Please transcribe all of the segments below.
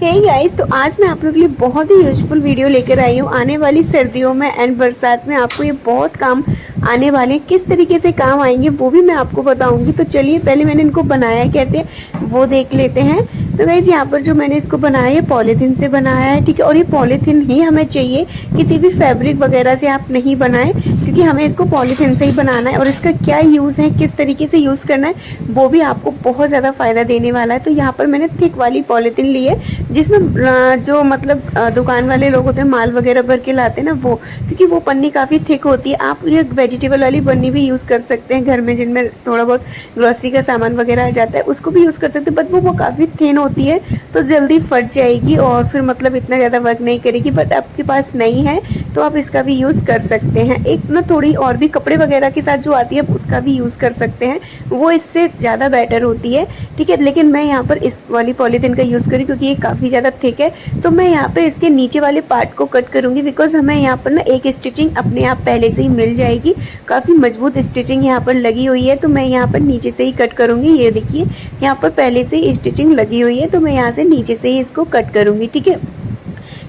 Hey guys, तो आज मैं आप लोगों के लिए बहुत ही यूजफुल वीडियो लेकर आई हूँ। आने वाली सर्दियों में एंड बरसात में आपको ये बहुत काम आने वाले हैं। किस तरीके से काम आएंगे वो भी मैं आपको बताऊंगी। तो चलिए पहले मैंने इनको बनाया कैसे वो देख लेते हैं। तो गाइस यहाँ पर जो मैंने इसको बनाया है पॉलीथीन से बनाया है, ठीक है। और ये पॉलीथीन ही हमें चाहिए, किसी भी फैब्रिक वगैरह से आप नहीं बनाएं, क्योंकि हमें इसको पॉलीथीन से ही बनाना है। और इसका क्या यूज़ है, किस तरीके से यूज़ करना है, वो भी आपको बहुत ज़्यादा फ़ायदा देने वाला है। तो यहाँ पर मैंने थिक वाली पॉलीथीन ली है, जिसमें जो मतलब दुकान वाले लोग होते हैं माल वगैरह भर के लाते हैं ना, वो, क्योंकि वो पन्नी काफ़ी थिक होती है। आप ये वेजिटेबल वाली पन्नी भी यूज़ कर सकते हैं घर में, जिनमें थोड़ा बहुत ग्रोसरी का सामान वगैरह आ जाता है, उसको भी यूज़ कर सकते हैं। बट वो काफ़ी थिन होती है तो जल्दी फट जाएगी और फिर मतलब इतना ज़्यादा वर्क नहीं करेगी। बट आपके पास नहीं है तो आप इसका भी यूज़ कर सकते हैं। एक ना थोड़ी और भी कपड़े वगैरह के साथ जो आती है उसका भी यूज़ कर सकते हैं, वो इससे ज़्यादा बेटर होती है, ठीक है। लेकिन मैं यहाँ पर इस वाली पॉलीथीन का यूज़ करूँ क्योंकि ये काफ़ी ज़्यादा थिक है। तो मैं यहाँ पे इसके नीचे वाले पार्ट को कट करूँगी, बिकॉज हमें यहाँ पर ना एक स्टिचिंग अपने आप पहले से ही मिल जाएगी। काफ़ी मजबूत स्टिचिंग यहाँ पर लगी हुई है, तो मैं यहाँ पर नीचे से ही कट करूँगी। ये देखिए यहाँ पर पहले से ही स्टिचिंग लगी हुई है, तो मैं यहाँ से नीचे से ही इसको कट करूँगी, ठीक है।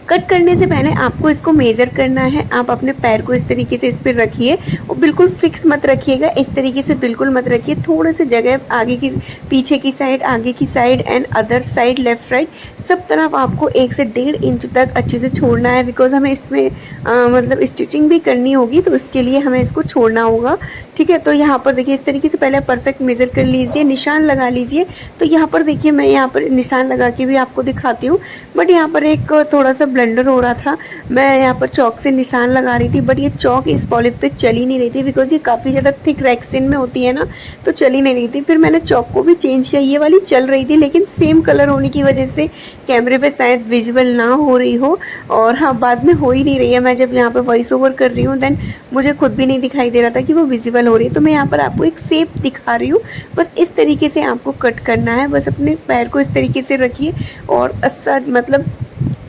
कट करने से पहले आपको इसको मेज़र करना है। आप अपने पैर को इस तरीके से इस पर रखिए और बिल्कुल फिक्स मत रखिएगा, इस तरीके से बिल्कुल मत रखिए। थोड़े से जगह आगे की, पीछे की साइड, आगे की side and other side, left right, सब तरफ आपको 1 से 1.5 इंच तक अच्छे से छोड़ना है, बिकॉज हमें इसमें मतलब स्टिचिंग भी करनी होगी, तो उसके लिए हमें इसको छोड़ना होगा, ठीक है। तो यहाँ पर देखिए इस तरीके से पहले परफेक्ट मेज़र कर लीजिए, निशान लगा लीजिए। तो यहाँ पर देखिए मैं यहाँ पर निशान लगा के भी आपको दिखाती हूँ, बट यहाँ पर एक थोड़ा सा ब्लेंडर हो रहा था। मैं यहाँ पर चौक से निशान लगा रही थी, बट ये चौक इस पॉलिथ पे चली नहीं रही थी, बिकॉज ये काफ़ी ज़्यादा थिक रेक्सिन में होती है ना, तो चली नहीं रही थी। फिर मैंने चौक को भी चेंज किया, ये वाली चल रही थी, लेकिन सेम कलर होने की वजह से कैमरे पे शायद विजुअल ना हो रही हो, और हाँ बाद में हो ही नहीं रही है। मैं जब यहाँ पर वॉइस ओवर कर रही हूँ देन मुझे खुद भी नहीं दिखाई दे रहा था कि वो विजिबल हो रही है। तो मैं यहाँ पर आपको एक शेप दिखा रही हूँ, बस इस तरीके से आपको कट करना है। बस अपने पैर को इस तरीके से रखिए और मतलब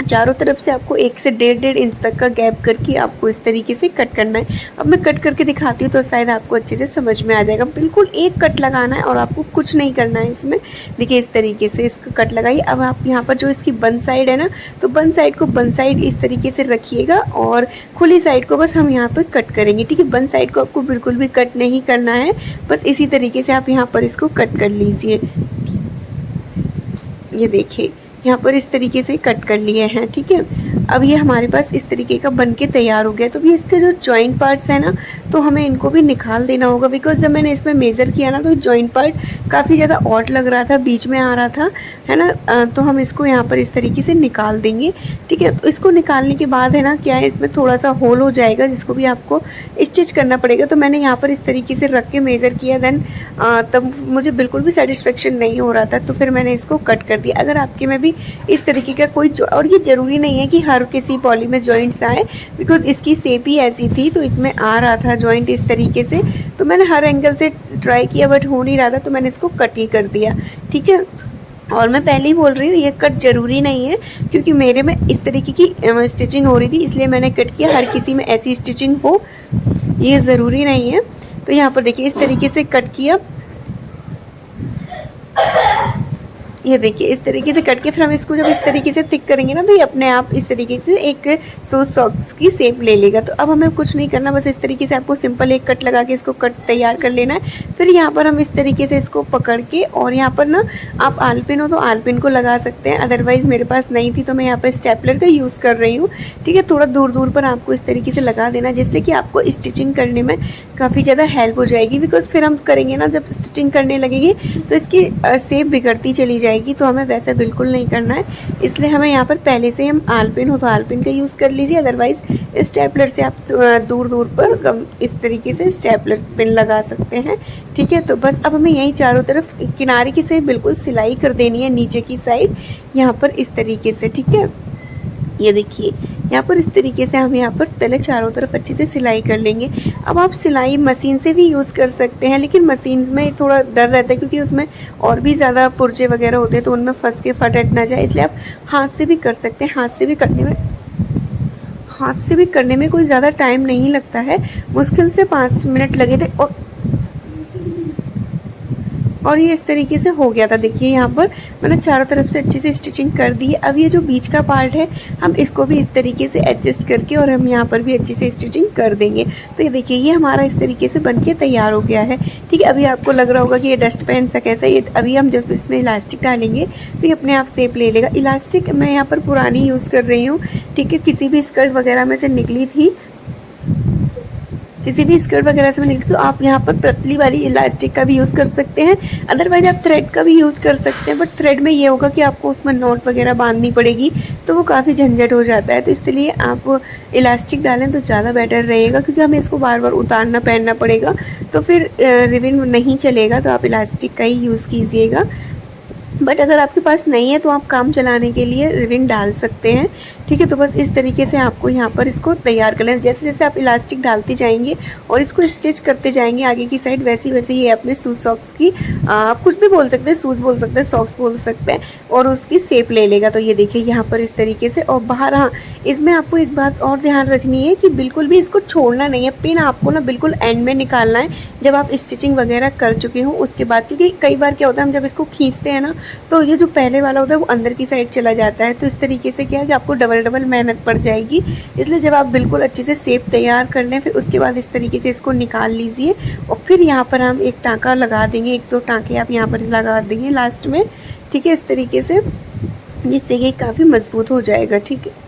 चारों तरफ से आपको 1 से 1.5 इंच तक का गैप करके आपको इस तरीके से कट करना है। अब मैं कट करके दिखाती हूँ तो शायद आपको अच्छे से समझ में आ जाएगा। बिल्कुल एक कट लगाना है और आपको कुछ नहीं करना है इसमें। देखिए इस तरीके से इसको कट लगाइए। अब आप यहाँ पर जो इसकी बंद साइड है ना, तो बंद साइड को बंद साइड इस तरीके से रखिएगा और खुली साइड को बस हम यहाँ पर कट करेंगे, ठीक है। बंद साइड को आपको बिल्कुल भी कट नहीं करना है, बस इसी तरीके से आप यहाँ पर इसको कट कर लीजिए। ये देखिए यहाँ पर इस तरीके से कट कर लिए हैं, ठीक है। अब ये हमारे पास इस तरीके का बन के तैयार हो गया। तो भी इसके जो जॉइंट पार्ट्स हैं ना, तो हमें इनको भी निकाल देना होगा, बिकॉज जब मैंने इसमें मेज़र किया ना तो जॉइंट पार्ट काफ़ी ज़्यादा ऑड लग रहा था, बीच में आ रहा था, है ना। तो हम इसको यहाँ पर इस तरीके से निकाल देंगे, ठीक है। तो इसको निकालने के बाद है ना, क्या है, इसमें थोड़ा सा होल हो जाएगा जिसको भी आपको स्टिच करना पड़ेगा। तो मैंने यहाँ पर इस तरीके से रख के मेज़र किया, देन तब मुझे बिल्कुल भी सेटिस्फेक्शन नहीं हो रहा था, तो फिर मैंने इसको कट कर दिया। अगर आपके में भी इस तरीके का कोई, और ये ज़रूरी नहीं है कि हर किसी पॉली में जॉइंट्स आए, बिकॉज इसकी शेप ही ऐसी थी तो इसमें आ रहा था जॉइंट इस तरीके से। तो मैंने हर एंगल से ट्राई किया बट हो नहीं रहा था, तो मैंने इसको कट ही कर दिया, ठीक है। और मैं पहले ही बोल रही हूँ ये कट ज़रूरी नहीं है, क्योंकि मेरे में इस तरीके की स्टिचिंग हो रही थी इसलिए मैंने कट किया। हर किसी में ऐसी स्टिचिंग हो ये ज़रूरी नहीं है। तो यहाँ पर देखिए इस तरीके से कट किया, ये देखिए इस तरीके से कट के फिर हम इसको जब इस तरीके से थिक करेंगे ना, तो ये अपने आप इस तरीके से एक शूज सॉक्स की शेप ले लेगा। तो अब हमें कुछ नहीं करना, बस इस तरीके से आपको सिंपल एक कट लगा के इसको कट तैयार कर लेना है। फिर यहाँ पर हम इस तरीके से इसको पकड़ के, और यहाँ पर ना आप आलपिन हो तो आलपिन को लगा सकते हैं, अदरवाइज़ मेरे पास नहीं थी तो मैं यहाँ पर स्टेपलर का यूज़ कर रही हूँ, ठीक है। थोड़ा दूर दूर पर आपको इस तरीके से लगा देना, जिससे कि आपको स्टिचिंग करने में काफ़ी ज़्यादा हेल्प हो जाएगी। बिकॉज फिर हम करेंगे ना, जब स्टिचिंग करने लगेंगे तो इसकी शेप बिगड़ती चली जाएगी, तो हमें वैसा बिल्कुल नहीं करना है। इसलिए हमें यहाँ पर पहले से हम आलपिन हो तो आलपिन का यूज़ कर लीजिए, अदरवाइज़ स्टेपलर से आप दूर दूर पर इस तरीके से स्टेपलर पिन लगा सकते हैं, ठीक है। तो बस अब हमें यहीं चारों तरफ किनारे की से बिल्कुल सिलाई कर देनी है, नीचे की साइड यहाँ पर इस तरीके से, ठीक है। ये देखिए यहाँ पर इस तरीके से हम यहाँ पर पहले चारों तरफ अच्छे से सिलाई कर लेंगे। अब आप सिलाई मशीन से भी यूज़ कर सकते हैं, लेकिन मशीन में थोड़ा डर रहता है क्योंकि उसमें और भी ज़्यादा पुर्जे वगैरह होते हैं, तो उनमें फंस के फट ना जाए, इसलिए आप हाथ से भी कर सकते हैं। हाथ से भी करने में कोई ज़्यादा टाइम नहीं लगता है, मुश्किल से 5 मिनट लगे थे। और ये इस तरीके से हो गया था। देखिए यहाँ पर मैंने चारों तरफ से अच्छे से स्टिचिंग कर दी है। अब ये जो बीच का पार्ट है हम इसको भी इस तरीके से एडजस्ट करके और हम यहाँ पर भी अच्छे से स्टिचिंग कर देंगे। तो ये देखिए ये हमारा इस तरीके से बनके तैयार हो गया है। ठीक है, अभी आपको लग रहा होगा कि ये डस्ट पेन सा कैसा है। ये अभी हम जब इसमें इलास्टिक डालेंगे तो ये अपने आप शेप ले लेगा। इलास्टिक मैं यहाँ पर पुरानी यूज़ कर रही हूँ। ठीक है, किसी भी स्कर्ट वगैरह में से निकली थी, किसी भी स्कर्ट वगैरह से निकली, तो आप यहाँ पर पतली वाली इलास्टिक का भी यूज़ कर सकते हैं। अदरवाइज आप थ्रेड का भी यूज़ कर सकते हैं, बट थ्रेड में ये होगा कि आपको उसमें नॉट वगैरह बांधनी पड़ेगी, तो वो काफ़ी झंझट हो जाता है। तो इसलिए आप इलास्टिक डालें तो ज़्यादा बेटर रहेगा, क्योंकि हमें इसको बार बार उतारना पहनना पड़ेगा, तो फिर रिबन नहीं चलेगा। तो आप इलास्टिक का ही यूज़ कीजिएगा। बट अगर आपके पास नहीं है तो आप काम चलाने के लिए रिबन डाल सकते हैं। ठीक है, तो बस इस तरीके से आपको यहाँ पर इसको तैयार कर लेना। जैसे जैसे आप इलास्टिक डालते जाएंगे और इसको स्टिच करते जाएंगे आगे की साइड, वैसे वैसे ये अपने शूज सॉक्स की आप कुछ भी बोल सकते हैं, शूज़ बोल सकते हैं, सॉक्स बोल सकते हैं, और उसकी शेप ले लेगा। तो ये देखिए यहाँ पर इस तरीके से। और बाहर, हाँ, इसमें आपको एक बात और ध्यान रखनी है कि बिल्कुल भी इसको छोड़ना नहीं है। पिन आपको ना बिल्कुल एंड में निकालना है, जब आप स्टिचिंग वगैरह कर चुके हो उसके बाद, क्योंकि कई बार क्या होता है हम जब इसको खींचते हैं ना तो ये जो पहले वाला होता है वो अंदर की साइड चला जाता है। तो इस तरीके से क्या है कि आपको डबल मेहनत पड़ जाएगी। इसलिए जब आप बिल्कुल अच्छे से शेप तैयार कर लें, फिर उसके बाद इस तरीके से इसको निकाल लीजिए और फिर यहाँ पर हम एक टाँका लगा देंगे, एक दो टाँके आप यहाँ पर लगा देंगे लास्ट में। ठीक है, इस तरीके से, जिससे ये काफ़ी मजबूत हो जाएगा। ठीक है,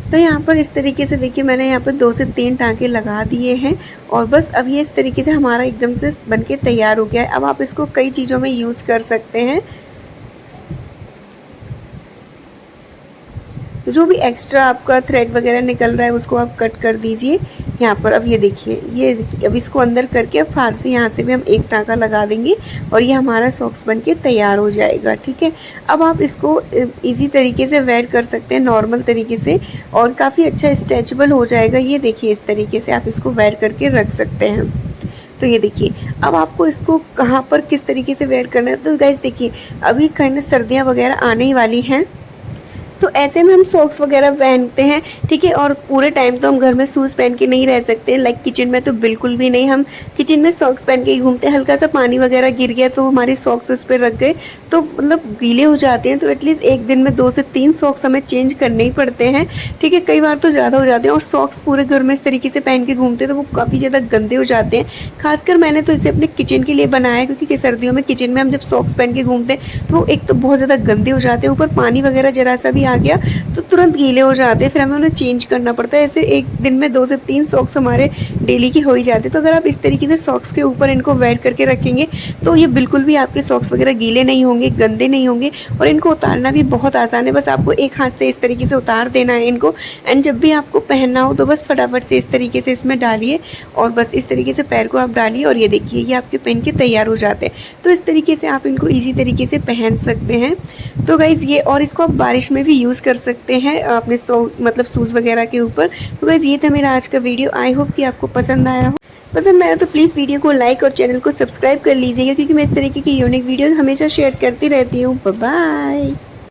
तो यहाँ पर इस तरीके से देखिए मैंने यहाँ पर 2 से 3 टाँके लगा दिए हैं और बस अब ये इस तरीके से हमारा एकदम से बनके तैयार हो गया है। अब आप इसको कई चीज़ों में यूज़ कर सकते हैं। तो जो भी एक्स्ट्रा आपका थ्रेड वगैरह निकल रहा है उसको आप कट कर दीजिए यहाँ पर। अब ये देखिए, ये अब इसको अंदर करके अब फार से यहाँ से भी हम एक टाँका लगा देंगे और ये हमारा सॉक्स बनके तैयार हो जाएगा। ठीक है, अब आप इसको इजी तरीके से वेयर कर सकते हैं, नॉर्मल तरीके से, और काफ़ी अच्छा स्ट्रेचेबल हो जाएगा। ये देखिए इस तरीके से आप इसको वेयर करके रख सकते हैं। तो ये देखिए अब आपको इसको कहाँ पर किस तरीके से वेयर करना है। तो गाइस देखिए अभी कहीं सर्दियाँ वगैरह आने ही वाली हैं, तो ऐसे में हम सॉक्स वगैरह पहनते हैं। ठीक है, और पूरे टाइम तो हम घर में शूज़ पहन के नहीं रह सकते, लाइक किचन में तो बिल्कुल भी नहीं। हम किचन में सॉक्स पहन के ही घूमते हैं। हल्का सा पानी वगैरह गिर गया तो हमारे सॉक्स उस पर रख गए तो मतलब गीले हो जाते हैं। तो एटलीस्ट एक दिन में 2 से 3 सॉक्स हमें चेंज करने ही पड़ते हैं। ठीक है, कई बार तो ज़्यादा हो जाते हैं, और सॉक्स पूरे घर में इस तरीके से पहन के घूमते हैं तो वो काफ़ी ज़्यादा गंदे हो जाते हैं। खासकर मैंने तो इसे अपने किचन के लिए बनाया है, क्योंकि सर्दियों में किचन में हम जब सॉक्स पहन के घूमते हैं तो वो एक तो बहुत ज़्यादा गंदे हो जाते हैं, ऊपर पानी वगैरह जरा सा भी आ गया तो तुरंत गीले हो जाते हैं, फिर हमें उन्हें चेंज करना पड़ता है। ऐसे एक दिन में 2 से 3 सॉक्स हमारे डेली के हो ही जाते हैं। तो अगर आप इस तरीके से सॉक्स के ऊपर इनको वेयर करके रखेंगे तो ये बिल्कुल भी आपके सॉक्स वगैरह गीले नहीं होंगे, गंदे नहीं होंगे, और इनको उतारना भी बहुत आसान है। बस आपको एक हाथ से इस तरीके से उतार देना है इनको, एंड जब भी आपको पहनना हो तो बस फटाफट से इस तरीके से इसमें डालिए और बस इस तरीके से पैर को आप डालिए और ये देखिए ये आपके पहन के तैयार हो जाते हैं। तो इस तरीके से आप इनको ईजी तरीके से पहन सकते हैं। तो गाइज़ ये, और इसको आप बारिश में भी यूज़ कर सकते हैं अपने मतलब शूज़ वगैरह के ऊपर। तो गाइज़ ये था मेरा आज का वीडियो। आई होप कि आपको पसंद आया हो। पसंद आया तो प्लीज़ वीडियो को लाइक और चैनल को सब्सक्राइब कर लीजिएगा, क्योंकि मैं इस तरीके की यूनिक वीडियो हमेशा शेयर करती रहती हूँ। Bye bye.